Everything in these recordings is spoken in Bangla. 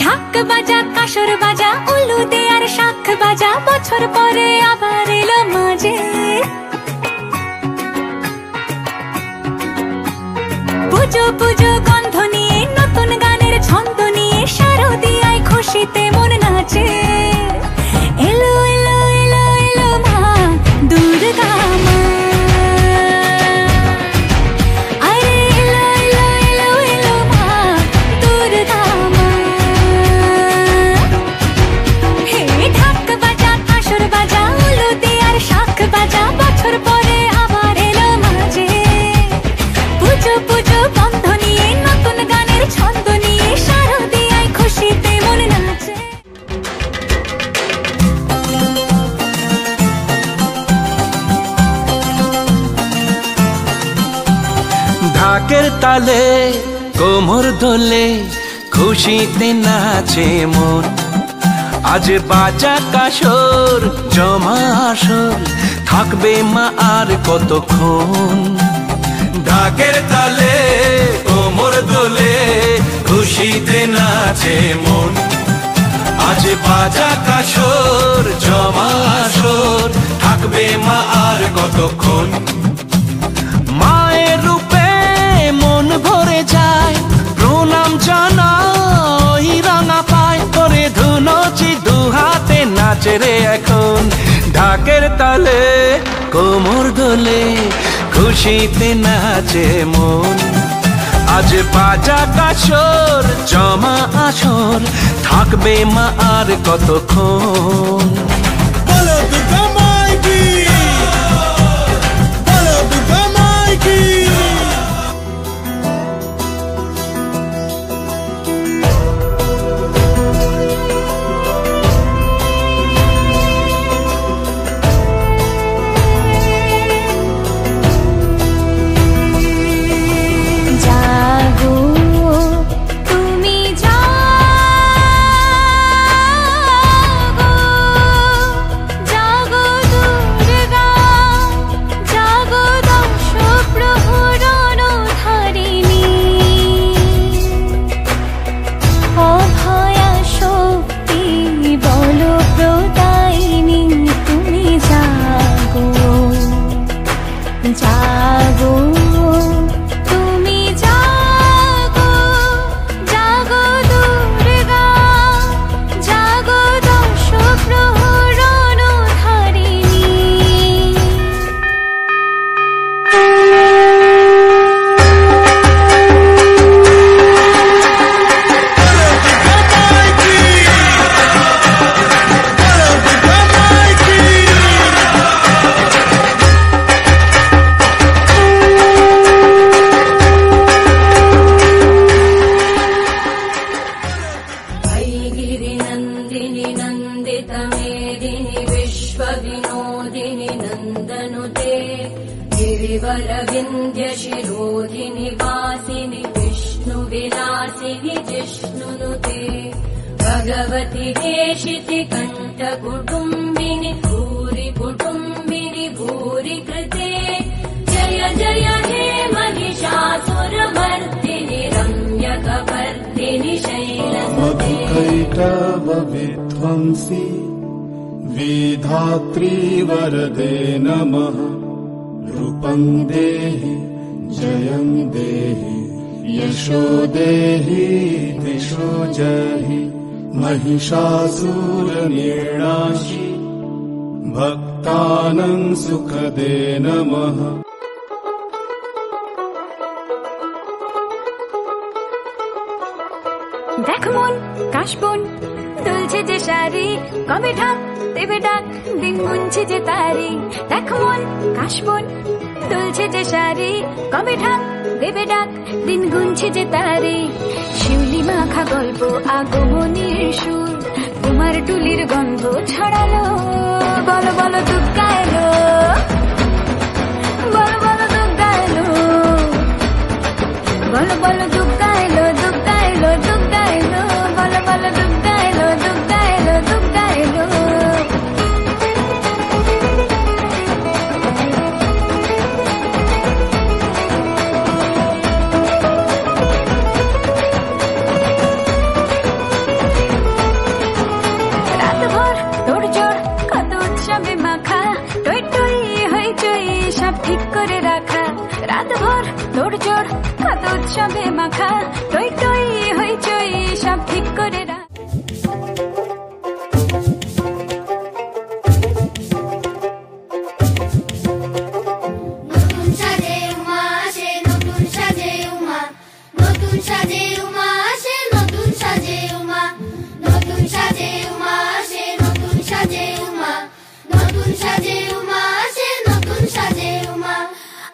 ঢাক বাজা কাসর বাজা উলু দে আর শাখ বাজা বছর পরে আবার এলো মাঝে পুজো পুজো গন্ধ নিয়ে নতুন গানের ছন্দ নিয়ে শারদিয়ায় খুশিতে মন নাচে এলো এলো এলো এলো মা দুর্গা মা আরে এলো এলো এলো এলো মা দুর্গা মা হে ঢাক বাজা কাসর বাজা উলু দে আর শাখ বাজা বছর পরে আবার এলো মাঝে পুজো পুজো গন্ধ নিয়ে নতুন গানের ছন্দ নিয়ে শারদিয়ায় খুশিতে মন নাচে ঢাকের তালে কোমর দোলে খুশিতে নাচে মন আজ বাজা কাসর জমা আসর থাকবে মা আর কতক্ষণ ঢাকের তালে কোমর দোলে খুশিতে নাচে মন আজ বাজা কাসর জমা আসর থাকবে মা আর কতক্ষণ মায়ের রূপে মন ভরে যায় প্রণাম জানাই রাঙা পায় করে ধুনচি দুহাতে নাচে রে এখন ঢাকের তালে কোমর দোলে খুশিতে নাচে মন আজ বাজা কাসর জমা আসর থাকবে মা আর কতক্ষণ বলো দুর্গা মাই কি বলো দুর্গা মাই কি জাগো তুমি জাগো জাগো দুর্গা জাগো দশ প্রহরণ ধারিণী অভয়া শক্তি বল প্রদায়িনী তুমি জাগো জাগো তুমি জাগো জাগো দুর্গা জাগো দশ প্রহরণ ধারিণী गिरिनन्दिनि नन्दितमेदिनि विश्वविनोदिनि नन्दनुते गिरिवरविन्द्यशिरोधिनि वासिनि विष्णुविलासिनि जिष्णुनुते भगवति हेशिति कण्ठकुटुम्बिनि भूरि कुटुम्बिनि भूरि कृते जय जय हे महिषासुरमर्दिनि रम्यकपर्दिनि शैलसुते कैटवविध्वंसी विधात्री वरदे नमः रूपं देहि जयं देहि यशो देहि दिशो जहि महिषासुरनिर्णाशि भक्तानां सुखदे नमः দেখ মন কাশবন দুলছে যে শাড়ি কবে ঢাক দেবে ডাক দিন গুনছে যে তারি দেখ মন কাশবন দুলছে যে শাড়ি কবে ঢাক দেবে ডাক দিন গুনছে যে তারি শিউলি মাখা গল্প আগমনীর সুর তোমার টুলির গন্ধ ছড়ালো বলো বলো দুর্গা এলো বলো বলো দুর্গা এলো বলো বলো দুর্গা এলো দুর্গা এলো দুর্গা এলো বলো বলো দুর্গা এলো দুর্গা এলো দুর্গা এলো রাত ভর তোড় জোড় কত উৎসবে মাখা টই টই হইচই সব ঠিক করে রাখ।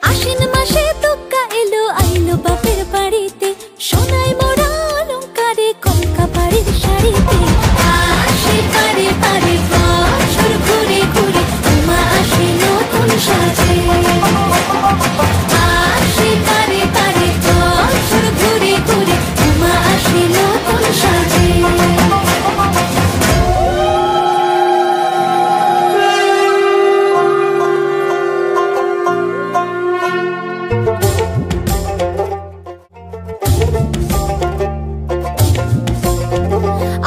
আশ্বিন মাসে তুক্কা এলো আইলো বাপের বাড়িতে, সোনায় মোড়া অলংকারে কলকা বাড়ির শাড়িতে। আসে পারে পারে বছর ঘুরে ঘুরে উমা আসে নতুন সাজে। আসে পারে পারে বছর ঘুরে ঘুরে উমা আসে নতুন সাজে।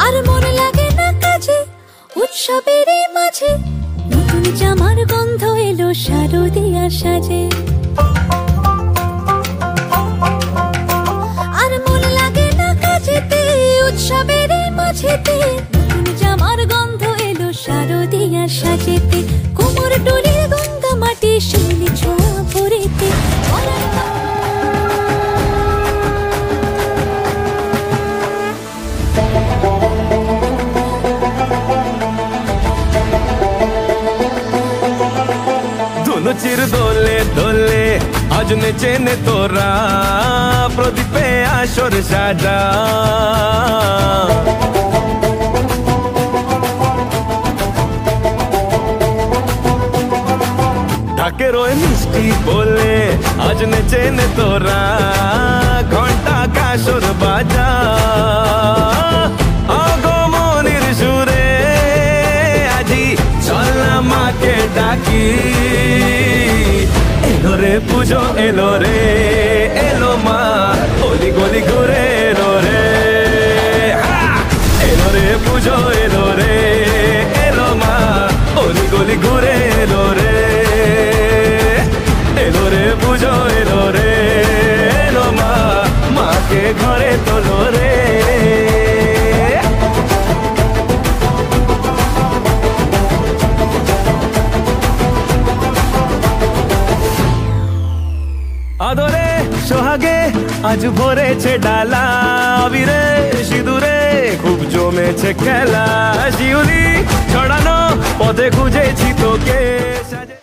আর মন লাগে না কাজে উৎসবের মাঝে, নতুন জামার গন্ধ এলো শারদিয়ার সাজে। আর মন লাগে না কাজেতে উৎসবের মাঝেতে, নতুন জামার গন্ধ এলো শারদিয়ার সাজেতে। কোমর ডোলে গঙ্গা মাটি শিউলি ছোঁয়া ভরেতে। চির দোলে দোলে আজ নেচে নে তোরা, প্রদীপে আসর সাজা। ঢাকের ওই মিষ্টি বলে আজ নেচে নে তোরা, ঘন্টা কাসর বাজা। আগমনের সুরে আজি চল মাকে ডাকি, এলো রে পুজো এলো রে এলো মা, অলি গলি ঘুরে এলো রে। এলো রে পুজো এলো রে এলো মা, অলি গলি ঘুরে এলো রে। এলো রে পুজো এলো রে এলো মা, মাকে ঘরে তোলো রে। আদরে সোহাগে আজ ভরেছে ডালা, আবিরে সিঁদুরে খুব জমেছে খেলা। শিউলি ছড়ানো পথে খুঁজেছি তোকে সাজে।